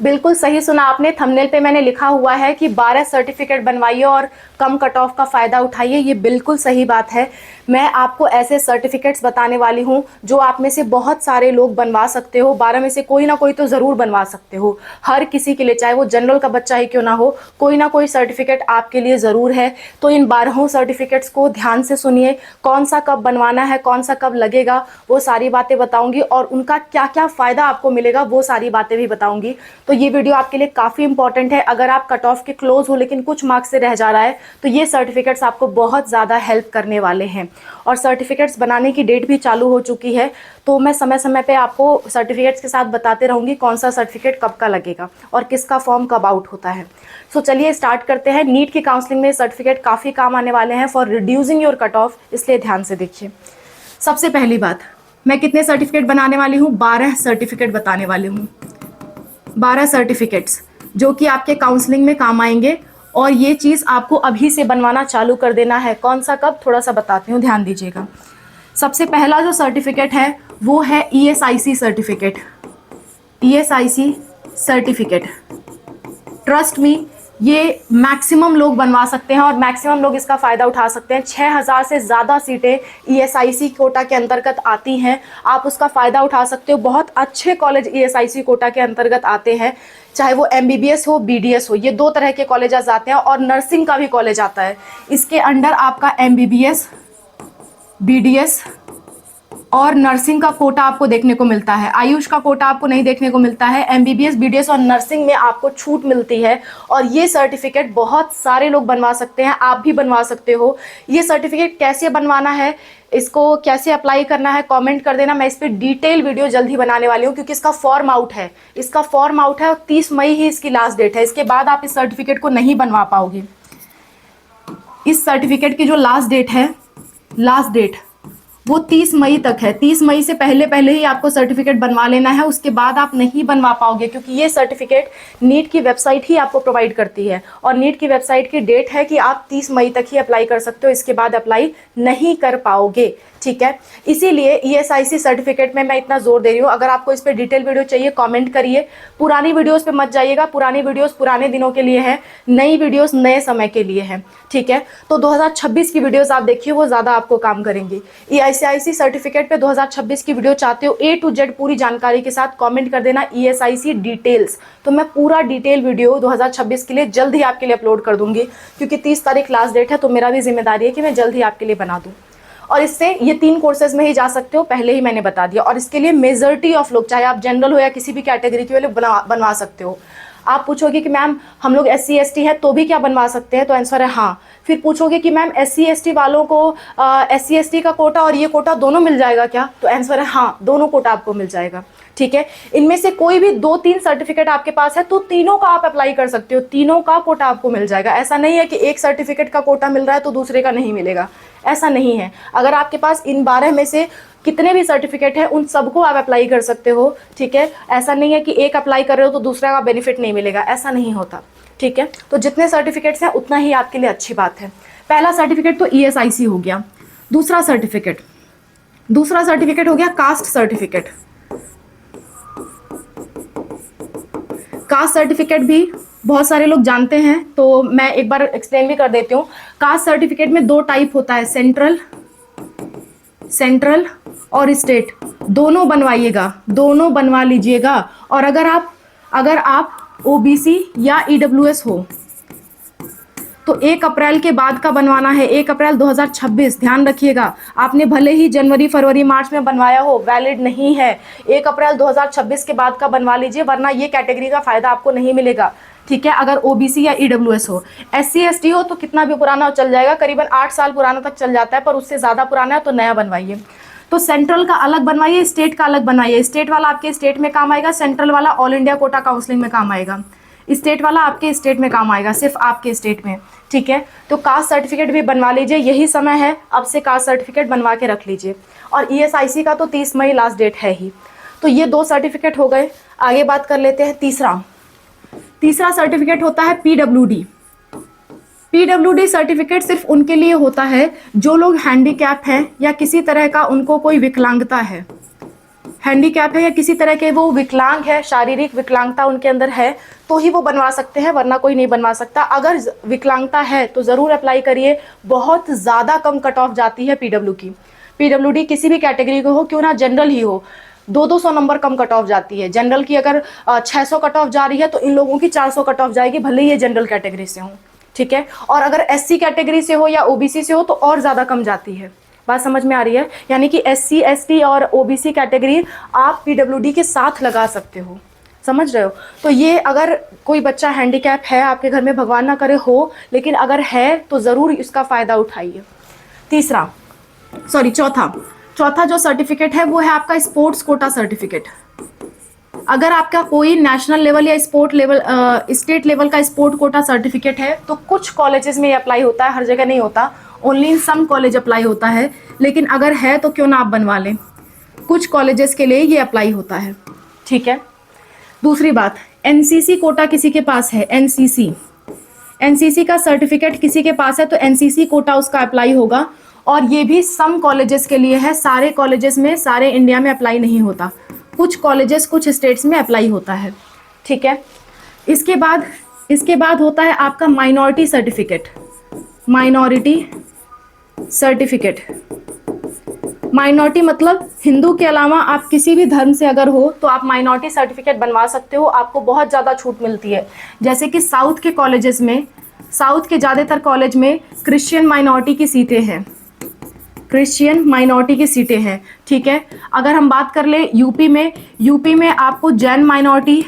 बिल्कुल सही सुना आपने। थंबनेल पे मैंने लिखा हुआ है कि 12 सर्टिफिकेट बनवाइए और कम कट ऑफ का फ़ायदा उठाइए। ये बिल्कुल सही बात है। मैं आपको ऐसे सर्टिफिकेट्स बताने वाली हूँ जो आप में से बहुत सारे लोग बनवा सकते हो। 12 में से कोई ना कोई तो ज़रूर बनवा सकते हो। हर किसी के लिए, चाहे वो जनरल का बच्चा ही क्यों ना हो, कोई ना कोई सर्टिफिकेट आपके लिए ज़रूर है। तो इन 12 सर्टिफिकेट्स को ध्यान से सुनिए। कौन सा कब बनवाना है, कौन सा कब लगेगा, वो सारी बातें बताऊँगी और उनका क्या क्या फ़ायदा आपको मिलेगा वो सारी बातें भी बताऊँगी। तो ये वीडियो आपके लिए काफ़ी इंपॉर्टेंट है। अगर आप कट ऑफ के क्लोज हो लेकिन कुछ मार्क्स से रह जा रहा है तो ये सर्टिफिकेट्स आपको बहुत ज़्यादा हेल्प करने वाले हैं। और सर्टिफिकेट्स बनाने की डेट भी चालू हो चुकी है, तो मैं समय समय पे आपको सर्टिफिकेट्स के साथ बताते रहूँगी कौन सा सर्टिफिकेट कब का लगेगा और किसका फॉर्म कब आउट होता है। सो चलिए स्टार्ट करते हैं। नीट की काउंसलिंग में सर्टिफिकेट काफ़ी काम आने वाले हैं for reducing your cut off, इसलिए ध्यान से देखिए। सबसे पहली बात, मैं कितने सर्टिफिकेट बनाने वाली हूँ? 12 सर्टिफिकेट बताने वाली हूँ। 12 सर्टिफिकेट्स जो कि आपके काउंसलिंग में काम आएंगे और ये चीज़ आपको अभी से बनवाना चालू कर देना है। कौन सा कब, थोड़ा सा बताती हूँ, ध्यान दीजिएगा। सबसे पहला जो सर्टिफिकेट है वो है ESIC certificate. ESIC certificate, trust me, ये मैक्सिमम लोग बनवा सकते हैं और मैक्सिमम लोग इसका फ़ायदा उठा सकते हैं। 6000 से ज़्यादा सीटें ESIC कोटा के अंतर्गत आती हैं, आप उसका फ़ायदा उठा सकते हो। बहुत अच्छे कॉलेज ESIC कोटा के अंतर्गत आते हैं, चाहे वो MBBS हो, BDS हो, ये 2 तरह के कॉलेजेस आते हैं और नर्सिंग का भी कॉलेज आता है। इसके अंडर आपका MBBS, BDS और नर्सिंग का कोटा आपको देखने को मिलता है। आयुष का कोटा आपको नहीं देखने को मिलता है। MBBS, BDS और नर्सिंग में आपको छूट मिलती है और ये सर्टिफिकेट बहुत सारे लोग बनवा सकते हैं, आप भी बनवा सकते हो। ये सर्टिफिकेट कैसे बनवाना है, इसको कैसे अप्लाई करना है, कमेंट कर देना। मैं इस पर डिटेल वीडियो जल्द ही बनाने वाली हूँ क्योंकि इसका फॉर्म आउट है। इसका फॉर्म आउट है और 30 मई ही इसकी लास्ट डेट है। इसके बाद आप इस सर्टिफिकेट को नहीं बनवा पाओगे। इस सर्टिफिकेट की जो लास्ट डेट है, लास्ट डेट वो 30 मई तक है। 30 मई से पहले पहले ही आपको सर्टिफिकेट बनवा लेना है, उसके बाद आप नहीं बनवा पाओगे क्योंकि ये सर्टिफिकेट नीट की वेबसाइट ही आपको प्रोवाइड करती है और नीट की वेबसाइट की डेट है कि आप 30 मई तक ही अप्लाई कर सकते हो, इसके बाद अप्लाई नहीं कर पाओगे। ठीक है, इसीलिए ESIC सर्टिफिकेट में मैं इतना जोर दे रही हूँ। अगर आपको इस पर डिटेल वीडियो चाहिए कमेंट करिए। पुरानी वीडियोस पे मत जाइएगा, पुरानी वीडियोस पुराने दिनों के लिए है, नई वीडियोस नए समय के लिए है। ठीक है, तो 2026 की वीडियोस आप देखिए, वो ज़्यादा आपको काम करेंगी। ESIC सर्टिफिकेट पे 2026 की वीडियो चाहते हो A to Z पूरी जानकारी के साथ, कॉमेंट कर देना ESIC डिटेल्स, तो मैं पूरा डिटेल वीडियो 2026 के लिए जल्द ही आपके लिए अपलोड कर दूंगी क्योंकि 30 तारीख लास्ट डेट है, तो मेरा भी जिम्मेदारी है कि मैं जल्द ही आपके लिए बना दूँ। और इससे ये 3 कोर्सेज में ही जा सकते हो, पहले ही मैंने बता दिया। और इसके लिए मेजॉरिटी ऑफ लोग, चाहे आप जनरल हो या किसी भी कैटेगरी के वाले, बनवा सकते हो। आप पूछोगे कि मैम हम लोग SC ST है तो भी क्या बनवा सकते हैं, तो आंसर है हाँ। फिर पूछोगे कि मैम SC ST वालों को SC ST का कोटा और ये कोटा दोनों मिल जाएगा क्या, तो आंसर है हाँ, दोनों कोटा आपको मिल जाएगा। ठीक है, इनमें से कोई भी 2-3 सर्टिफिकेट आपके पास है तो तीनों का आप अप्लाई कर सकते हो, तीनों का कोटा आपको मिल जाएगा। ऐसा नहीं है कि एक सर्टिफिकेट का कोटा मिल रहा है तो दूसरे का नहीं मिलेगा, ऐसा नहीं है। अगर आपके पास इन 12 में से कितने भी सर्टिफिकेट है उन सबको आप अप्लाई कर सकते हो। ठीक है, ऐसा नहीं है कि एक अप्लाई कर रहे हो तो दूसरा का बेनिफिट नहीं मिलेगा, ऐसा नहीं होता। ठीक है, तो जितने सर्टिफिकेट्स हैं उतना ही आपके लिए अच्छी बात है। पहला सर्टिफिकेट तो ESIC हो गया। दूसरा सर्टिफिकेट हो गया कास्ट सर्टिफिकेट। कास्ट सर्टिफिकेट भी बहुत सारे लोग जानते हैं तो मैं एक बार एक्सप्लेन भी कर देती हूँ। कास्ट सर्टिफिकेट में 2 टाइप होता है, सेंट्रल और स्टेट, दोनों बनवाइएगा, दोनों बनवा लीजिएगा। और अगर आप OBC या EWS हो तो 1 अप्रैल के बाद का बनवाना है, 1 अप्रैल 2026। ध्यान रखिएगा, आपने भले ही जनवरी फरवरी मार्च में बनवाया हो, वैलिड नहीं है। 1 अप्रैल 2026 के बाद का बनवा लीजिए, वरना ये कैटेगरी का फायदा आपको नहीं मिलेगा। ठीक है, अगर OBC या EWS हो। SC ST हो तो कितना भी पुराना चल जाएगा, करीबन 8 साल पुराना तक चल जाता है, पर उससे ज़्यादा पुराना है तो नया बनवाइए। तो सेंट्रल का अलग बनवाइए, स्टेट का अलग बनवाइए। स्टेट वाला आपके स्टेट में काम आएगा, सेंट्रल वाला ऑल इंडिया कोटा काउंसलिंग में काम आएगा। स्टेट वाला आपके स्टेट में काम आएगा, सिर्फ आपके स्टेट में। ठीक है, तो कास्ट सर्टिफिकेट भी बनवा लीजिए, यही समय है, अब से कास्ट सर्टिफिकेट बनवा के रख लीजिए। और ESIC का तो 30 मई लास्ट डेट है ही। तो ये 2 सर्टिफिकेट हो गए। आगे बात कर लेते हैं तीसरा सर्टिफिकेट होता है PWD सर्टिफिकेट सिर्फ उनके लिए होता है जो लोग हैंडीकैप हैं या किसी तरह का उनको कोई विकलांगता है। हैंडीकैप है या किसी तरह के वो विकलांग है, शारीरिक विकलांगता उनके अंदर है, तो ही वो बनवा सकते हैं, वरना कोई नहीं बनवा सकता। अगर विकलांगता है तो ज़रूर अप्लाई करिए। बहुत ज़्यादा कम कट ऑफ जाती है पीडब्ल्यू की। पीडब्ल्यूडी किसी भी कैटेगरी को हो, क्यों ना जनरल ही हो, 200 नंबर कम कट ऑफ जाती है। जनरल की अगर 600 कट ऑफ जा रही है तो इन लोगों की 400 कट ऑफ जाएगी, भले ही ये जनरल कैटेगरी से हो, ठीक है। और अगर एससी कैटेगरी से हो या ओबीसी से हो तो और ज़्यादा कम जाती है। बात समझ में आ रही है? यानी कि एससी, एसटी और ओबीसी कैटेगरी आप पीडब्ल्यूडी के साथ लगा सकते हो, समझ रहे हो? तो ये अगर कोई बच्चा हैंडीकैप है आपके घर में, भगवान ना करे हो, लेकिन अगर है तो ज़रूर इसका फ़ायदा उठाइए। चौथा जो सर्टिफिकेट है वो है आपका स्पोर्ट्स कोटा सर्टिफिकेट। अगर आपका कोई नेशनल लेवल या स्टेट लेवल का स्पोर्ट कोटा सर्टिफिकेट है तो कुछ कॉलेजेस में ये अप्लाई होता है, हर जगह नहीं होता, only in some college apply होता है। लेकिन अगर है तो क्यों ना आप बनवा लें, कुछ कॉलेजेस के लिए ये अप्लाई होता है, ठीक है। दूसरी बात, एनसीसी कोटा किसी के पास है, एनसीसी का सर्टिफिकेट किसी के पास है तो एनसीसी कोटा उसका अप्लाई होगा। और ये भी सम कॉलेजेस के लिए है, सारे कॉलेजेस में, सारे इंडिया में अप्लाई नहीं होता, कुछ कॉलेजेस कुछ स्टेट्स में अप्लाई होता है, ठीक है। इसके बाद होता है आपका माइनॉरिटी सर्टिफिकेट। माइनॉरिटी मतलब हिंदू के अलावा आप किसी भी धर्म से अगर हो तो आप माइनॉरिटी सर्टिफिकेट बनवा सकते हो, आपको बहुत ज़्यादा छूट मिलती है। जैसे कि साउथ के ज़्यादातर कॉलेज में क्रिश्चियन माइनॉरिटी की सीटें हैं, ठीक है। अगर हम बात कर ले यूपी में आपको जैन माइनॉरिटी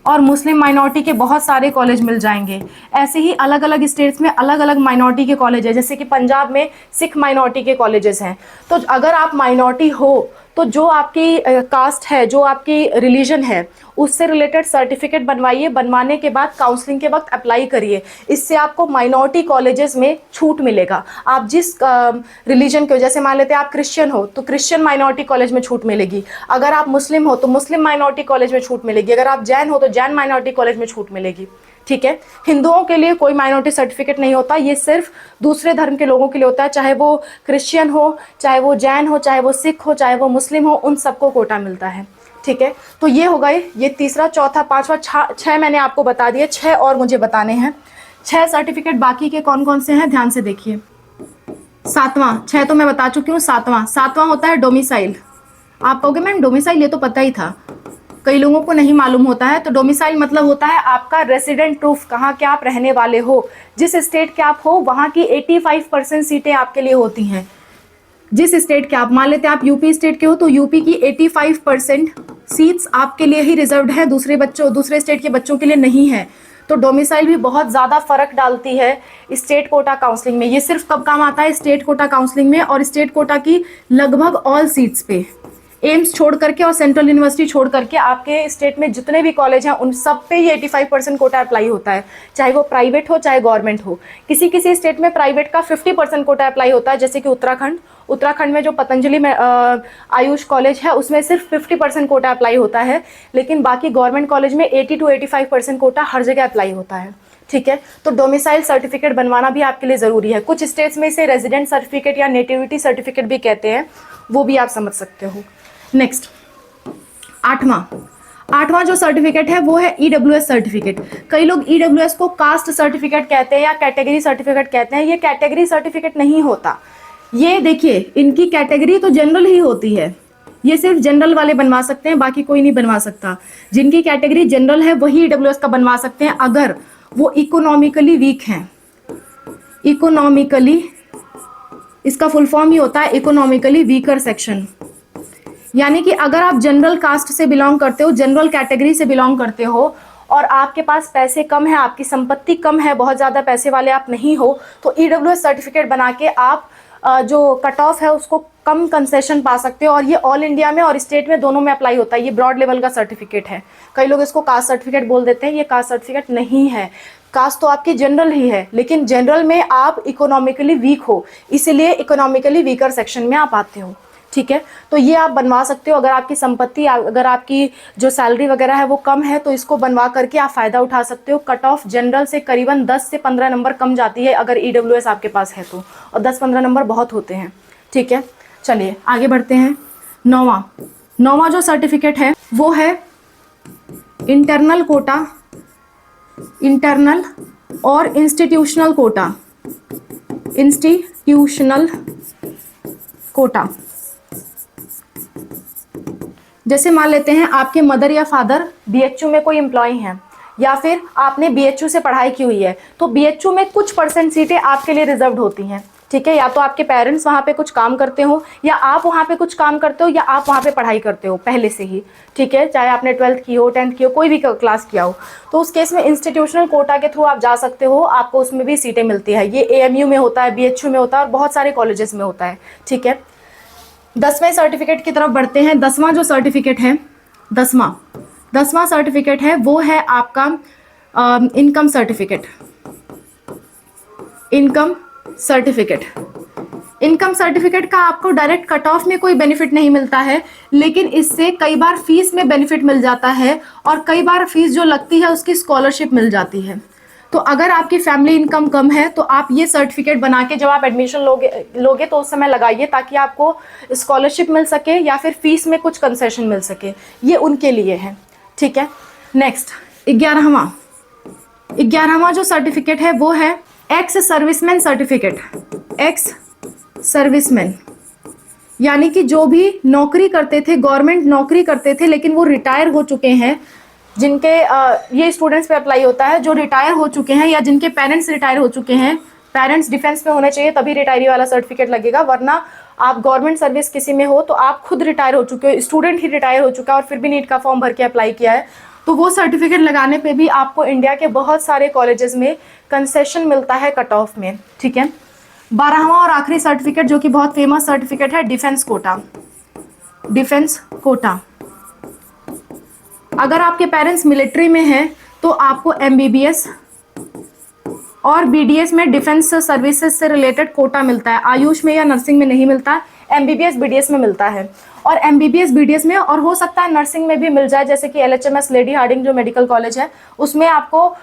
और मुस्लिम माइनॉरिटी के बहुत सारे कॉलेज मिल जाएंगे। ऐसे ही अलग अलग स्टेट्स में अलग अलग माइनॉरिटी के कॉलेज है, जैसे कि पंजाब में सिख माइनॉरिटी के कॉलेजेस हैं। तो अगर आप माइनॉरिटी हो तो जो आपकी कास्ट है, जो आपकी रिलीजन है, उससे रिलेटेड सर्टिफिकेट बनवाइए। बनवाने के बाद काउंसलिंग के वक्त अप्लाई करिए, इससे आपको माइनॉरिटी कॉलेजेस में छूट मिलेगा। आप जिस रिलीजन के हो, जैसे मान लेते हैं आप क्रिश्चियन हो तो क्रिश्चियन माइनॉरिटी कॉलेज में छूट मिलेगी, अगर आप मुस्लिम हो तो मुस्लिम माइनॉरिटी कॉलेज में छूट मिलेगी, अगर आप जैन हो तो जैन माइनॉरिटी कॉलेज में छूट मिलेगी, ठीक है। हिंदुओं के लिए कोई माइनॉरिटी सर्टिफिकेट नहीं होता, ये सिर्फ दूसरे धर्म के लोगों के लिए होता है, चाहे वो क्रिश्चियन हो, चाहे वो जैन हो, चाहे वो सिख हो, चाहे वो मुस्लिम हो, उन सबको कोटा मिलता है, ठीक है। तो ये हो गए, ये तीसरा, चौथा, पांचवा, छह मैंने आपको बता दिए, 6 और मुझे बताने हैं। 6 सर्टिफिकेट बाकी के कौन कौन से हैं ध्यान से देखिए। 7वां, 6 तो मैं बता चुकी हूँ। 7वां होता है डोमिसाइल। आप कहोगे मैम डोमिसाइल, ये तो पता ही था, कई लोगों को नहीं मालूम होता है। तो डोमिसाइल मतलब होता है आपका रेसिडेंट प्रूफ, कहाँ के आप रहने वाले हो, जिस स्टेट के आप हो वहाँ की 85% सीटें आपके लिए होती हैं। जिस स्टेट के आप, मान लेते हैं आप यूपी स्टेट के हो तो यूपी की 85% सीट्स आपके लिए ही रिजर्व्ड है, दूसरे स्टेट के बच्चों के लिए नहीं है। तो डोमिसाइल भी बहुत ज़्यादा फर्क डालती है स्टेट कोटा काउंसलिंग में। ये सिर्फ कब काम आता है, स्टेट कोटा काउंसलिंग में, और स्टेट कोटा की लगभग ऑल सीट्स पे, एम्स छोड़ करके और सेंट्रल यूनिवर्सिटी छोड़ करके आपके स्टेट में जितने भी कॉलेज हैं उन सब पे ये 85% कोटा अप्लाई होता है, चाहे वो प्राइवेट हो चाहे गवर्नमेंट हो। किसी किसी स्टेट में प्राइवेट का 50% कोटा अप्लाई होता है, जैसे कि उत्तराखंड में जो पतंजलि में आयुष कॉलेज है उसमें सिर्फ 50% कोटा अप्लाई होता है, लेकिन बाकी गवर्नमेंट कॉलेज में 80 to 85% कोटा हर जगह अप्लाई होता है, ठीक है। तो डोमिसाइल सर्टिफिकेट बनवाना भी आपके लिए ज़रूरी है। कुछ स्टेट्स में इसे रेजिडेंट सर्टिफिकेट या नेटिविटी सर्टिफिकेट भी कहते हैं, वो भी आप समझ सकते हो। नेक्स्ट, आठवां जो सर्टिफिकेट है वो है ईडब्ल्यूएस सर्टिफिकेट। कई लोग ईडब्ल्यूएस को कास्ट सर्टिफिकेट कहते हैं या कैटेगरी सर्टिफिकेट कहते हैं। ये कैटेगरी सर्टिफिकेट नहीं होता, ये देखिए इनकी कैटेगरी तो जनरल ही होती है, ये सिर्फ जनरल वाले बनवा सकते हैं, बाकी कोई नहीं बनवा सकता। जिनकी कैटेगरी जनरल है वही ईडब्ल्यूएस का बनवा सकते हैं अगर वो इकोनॉमिकली वीक हैं। इकोनॉमिकली, इसका फुल फॉर्म ही होता है इकोनॉमिकली वीकर सेक्शन। यानी कि अगर आप जनरल कास्ट से बिलोंग करते हो, जनरल कैटेगरी से बिलोंग करते हो और आपके पास पैसे कम है, आपकी संपत्ति कम है, बहुत ज़्यादा पैसे वाले आप नहीं हो, तो ईडब्ल्यूएस सर्टिफिकेट बना के आप जो कट ऑफ है उसको कम कंसेशन पा सकते हो। और ये ऑल इंडिया में और स्टेट में दोनों में अप्लाई होता है। ये ब्रॉड लेवल का सर्टिफिकेट है। कई लोग इसको कास्ट सर्टिफिकेट बोल देते हैं, ये कास्ट सर्टिफिकेट नहीं है। कास्ट तो आपकी जनरल ही है, लेकिन जनरल में आप इकोनॉमिकली वीक हो, इसलिए इकोनॉमिकली वीकर सेक्शन में आप आते हो, ठीक है। तो ये आप बनवा सकते हो। अगर आपकी संपत्ति, अगर आपकी जो सैलरी वगैरह है वो कम है तो इसको बनवा करके आप फ़ायदा उठा सकते हो। कट ऑफ जनरल से करीबन 10 से 15 नंबर कम जाती है अगर ईडब्ल्यूएस आपके पास है तो, और 10-15 नंबर बहुत होते हैं, ठीक है। चलिए आगे बढ़ते हैं। 9वां जो सर्टिफिकेट है वो है इंटरनल कोटा, इंटरनल और इंस्टीट्यूशनल कोटा, इंस्टीट्यूशनल कोटा। जैसे मान लेते हैं आपके मदर या फादर बीएचयू में कोई एम्प्लॉय हैं, या फिर आपने बीएचयू से पढ़ाई की हुई है, तो बीएचयू में कुछ परसेंट सीटें आपके लिए रिजर्व्ड होती हैं, ठीक है। या तो आपके पेरेंट्स वहाँ पे कुछ काम करते हो, या आप वहाँ पे कुछ काम करते हो, या आप वहाँ पे पढ़ाई करते हो पहले से ही, ठीक है। चाहे आपने 12th की हो, 10th की हो, कोई भी क्लास किया हो, तो उस केस में इंस्टीट्यूशनल कोटा के थ्रू आप जा सकते हो, आपको उसमें भी सीटें मिलती है। ये एएमयू में होता है, बीएचयू में होता है और बहुत सारे कॉलेजेस में होता है, ठीक है। 10वें सर्टिफिकेट की तरफ बढ़ते हैं। 10वां जो सर्टिफिकेट है, 10वां सर्टिफिकेट है वो है आपका income certificate, income certificate. Income certificate का आपको डायरेक्ट कट ऑफ में कोई बेनिफिट नहीं मिलता है, लेकिन इससे कई बार फीस में बेनिफिट मिल जाता है, और कई बार फीस जो लगती है उसकी स्कॉलरशिप मिल जाती है। तो अगर आपकी फैमिली इनकम कम है तो आप ये सर्टिफिकेट बना के जब आप एडमिशन लोगे तो उस समय लगाइए, ताकि आपको स्कॉलरशिप मिल सके या फिर फीस में कुछ कंसेशन मिल सके। ये उनके लिए है, ठीक है। नेक्स्ट 11वां जो सर्टिफिकेट है वो है ex serviceman certificate. Ex serviceman यानी कि जो भी नौकरी करते थे, गवर्नमेंट नौकरी करते थे, लेकिन वो रिटायर हो चुके हैं, जिनके ये स्टूडेंट्स पे अप्लाई होता है जो रिटायर हो चुके हैं या जिनके पेरेंट्स रिटायर हो चुके हैं। पेरेंट्स डिफेंस में होने चाहिए तभी रिटायरी वाला सर्टिफिकेट लगेगा, वरना आप गवर्नमेंट सर्विस किसी में हो तो आप खुद रिटायर हो चुके हो, स्टूडेंट ही रिटायर हो चुका है और फिर भी नीट का फॉर्म भर के अप्लाई किया है, तो वो सर्टिफिकेट लगाने पे भी आपको इंडिया के बहुत सारे कॉलेजेस में कंसेशन मिलता है कट ऑफ में, ठीक है। 12वां और आखिरी सर्टिफिकेट जो कि बहुत फेमस सर्टिफिकेट है, डिफेंस कोटा। डिफेंस कोटा, अगर आपके पेरेंट्स मिलिट्री में हैं तो आपको एमबीबीएस और बीडीएस में डिफेंस सर्विसेज से रिलेटेड कोटा मिलता है। आयुष में या नर्सिंग में नहीं मिलता है, एमबीबीएस बीडीएस में मिलता है। और एमबीबीएस बीडीएस में, और हो सकता है नर्सिंग में भी मिल जाए, जैसे कि एलएचएमएस लेडी हार्डिंग जो मेडिकल कॉलेज है उसमें आपको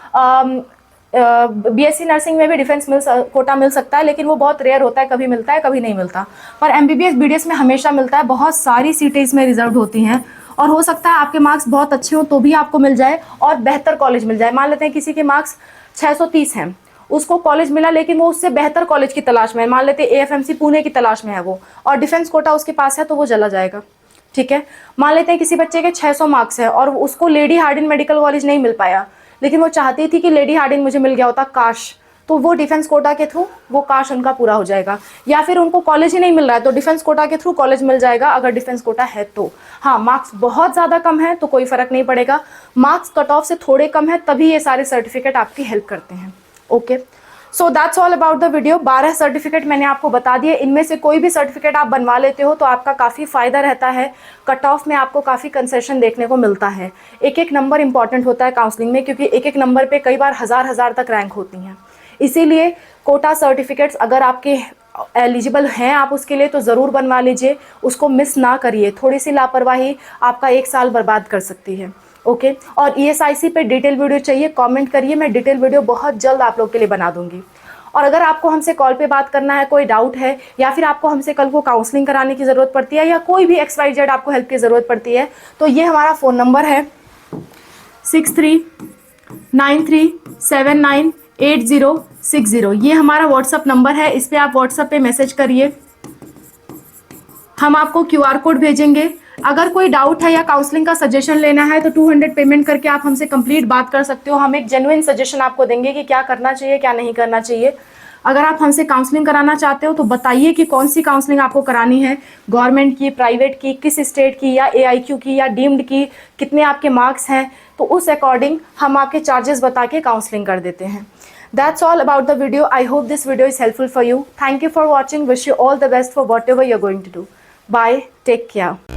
बीएससी नर्सिंग में भी डिफेंस कोटा मिल सकता है, लेकिन वो बहुत रेयर होता है, कभी मिलता है कभी नहीं मिलता। पर एमबीबीएस बीडीएस में हमेशा मिलता है, बहुत सारी सीटें इसमें रिजर्व होती हैं, और हो सकता है आपके मार्क्स बहुत अच्छे हो तो भी आपको मिल जाए और बेहतर कॉलेज मिल जाए। मान लेते हैं किसी के मार्क्स 630 हैं, उसको कॉलेज मिला लेकिन वो उससे बेहतर कॉलेज की तलाश में है, मान लेते हैं एएफएमसी पुणे की तलाश में है वो, और डिफेंस कोटा उसके पास है तो वो चला जाएगा, ठीक है। मान लेते हैं किसी बच्चे के 600 मार्क्स है और उसको लेडी हार्डिन मेडिकल कॉलेज नहीं मिल पाया, लेकिन वो चाहती थी कि लेडी हार्डिन मुझे मिल गया होता काश, तो वो डिफेंस कोटा के थ्रू वो काश उनका पूरा हो जाएगा। या फिर उनको कॉलेज ही नहीं मिल रहा है तो डिफेंस कोटा के थ्रू कॉलेज मिल जाएगा, अगर डिफेंस कोटा है तो। हाँ, मार्क्स बहुत ज़्यादा कम है तो कोई फ़र्क नहीं पड़ेगा, मार्क्स कट ऑफ से थोड़े कम है तभी ये सारे सर्टिफिकेट आपकी हेल्प करते हैं। Okay, so that's all about the video. 12 certificate मैंने आपको बता दिए, इनमें से कोई भी सर्टिफिकेट आप बनवा लेते हो तो आपका काफ़ी फ़ायदा रहता है, कट ऑफ में आपको काफ़ी कंसेशन देखने को मिलता है। एक एक नंबर इंपॉर्टेंट होता है काउंसलिंग में, क्योंकि एक एक नंबर पे कई बार हज़ार तक रैंक होती हैं। इसीलिए कोटा सर्टिफिकेट्स अगर आपके एलिजिबल हैं आप उसके लिए तो ज़रूर बनवा लीजिए, उसको मिस ना करिए। थोड़ी सी लापरवाही आपका 1 साल बर्बाद कर सकती है। ओके, और ईएसआईसी पे डिटेल वीडियो चाहिए कमेंट करिए, मैं डिटेल वीडियो बहुत जल्द आप लोग के लिए बना दूंगी। और अगर आपको हमसे कॉल पे बात करना है, कोई डाउट है, या फिर आपको हमसे कल को काउंसलिंग कराने की ज़रूरत पड़ती है, या कोई भी XYZ आपको हेल्प की ज़रूरत पड़ती है, तो ये हमारा फ़ोन नंबर है 6393798060। ये हमारा व्हाट्सअप नंबर है, इस पर आप व्हाट्सअप पे मैसेज करिए, हम आपको QR कोड भेजेंगे। अगर कोई डाउट है या काउंसलिंग का सजेशन लेना है तो 200 पेमेंट करके आप हमसे कंप्लीट बात कर सकते हो। हम एक जेन्युइन सजेशन आपको देंगे कि क्या करना चाहिए क्या नहीं करना चाहिए। अगर आप हमसे काउंसलिंग कराना चाहते हो तो बताइए कि कौन सी काउंसलिंग आपको करानी है, गवर्नमेंट की, प्राइवेट की, किस स्टेट की, या AIQ की, या डीम्ड की, कितने आपके मार्क्स हैं, तो उस अकॉर्डिंग हम आपके चार्जेस बता के काउंसलिंग कर देते हैं। That's all about the video. I hope this video is helpful for you. Thank you for watching. Wish you all the best for whatever you're going to do. Bye. Take care.